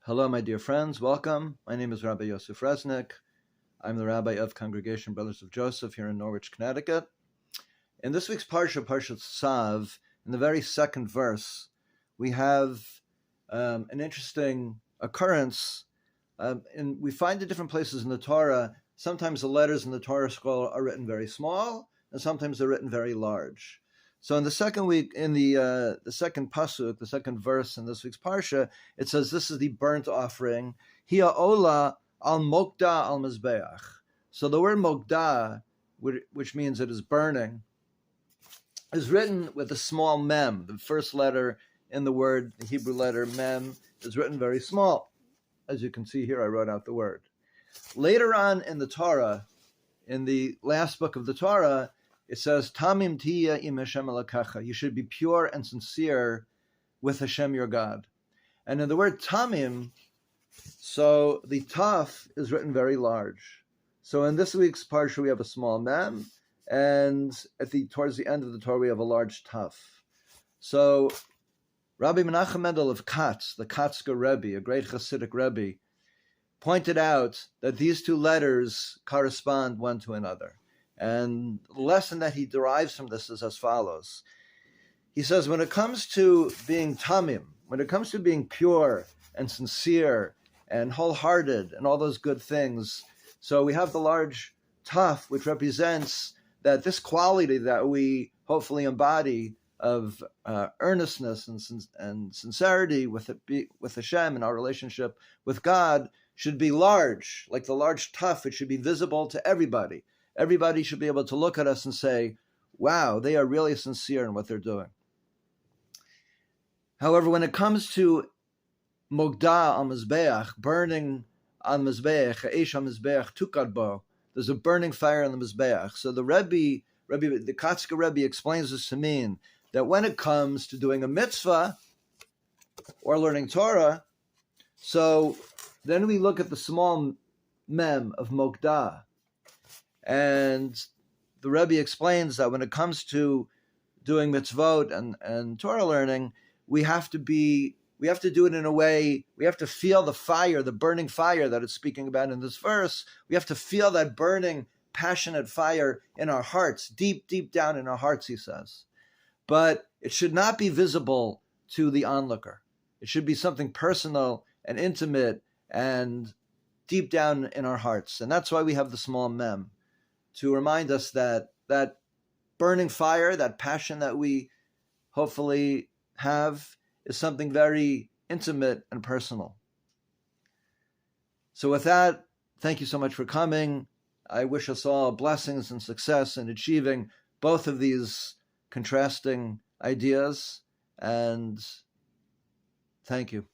Hello, my dear friends. Welcome. My name is Rabbi Resnick. I'm the rabbi of Congregation Brothers of Joseph here in Norwich, Connecticut. In this week's Parshat Tzav, in the very second verse, we have an interesting occurrence. And we find in different places in the Torah, sometimes the letters in the Torah scroll are written very small, and sometimes they're written very large. So in the second week, in the second pasuk, the second verse in this week's parsha, it says this is the burnt offering. Hia ola al mokda al mizbeach. So the word mokda, which means it is burning, is written with a small mem. The first letter in the word, the Hebrew letter mem, is written very small. As you can see here, I wrote out the word. Later on in the Torah, in the last book of the Torah, it says, Tamim tiya im Hashem elakacha. You should be pure and sincere with Hashem your God. And in the word tamim, so the taf is written very large. So in this week's parsha, we have a small mem, and towards the end of the Torah, we have a large taf. So Rabbi Menachem Mendel of Katz, the Katzker Rebbe, a great Hasidic Rebbe, pointed out that these two letters correspond one to another. And the lesson that he derives from this is as follows. He says, when it comes to being tamim, when it comes to being pure and sincere and wholehearted and all those good things, so we have the large taf, which represents that this quality that we hopefully embody of earnestness and sincerity with Hashem and our relationship with God should be large, like the large taf. It should be visible to everybody. Everybody should be able to look at us and say, wow, they are really sincere in what they're doing. However, when it comes to mogda al mizbeach, burning on mizbeach, eish al mizbeach tukad bo, there's a burning fire on the mizbeach. So the the Katzker Rebbe explains this to mean that when it comes to doing a mitzvah or learning Torah, so then we look at the small mem of mogda. And the Rebbe explains that when it comes to doing mitzvot and Torah learning, we have to do it in a way, we have to feel the fire, the burning fire that it's speaking about in this verse. We have to feel that burning, passionate fire in our hearts, deep, deep down in our hearts, he says. But it should not be visible to the onlooker. It should be something personal and intimate and deep down in our hearts. And that's why we have the small mem, to remind us that that burning fire, that passion that we hopefully have, is something very intimate and personal. So with that, thank you so much for coming. I wish us all blessings and success in achieving both of these contrasting ideas, and thank you.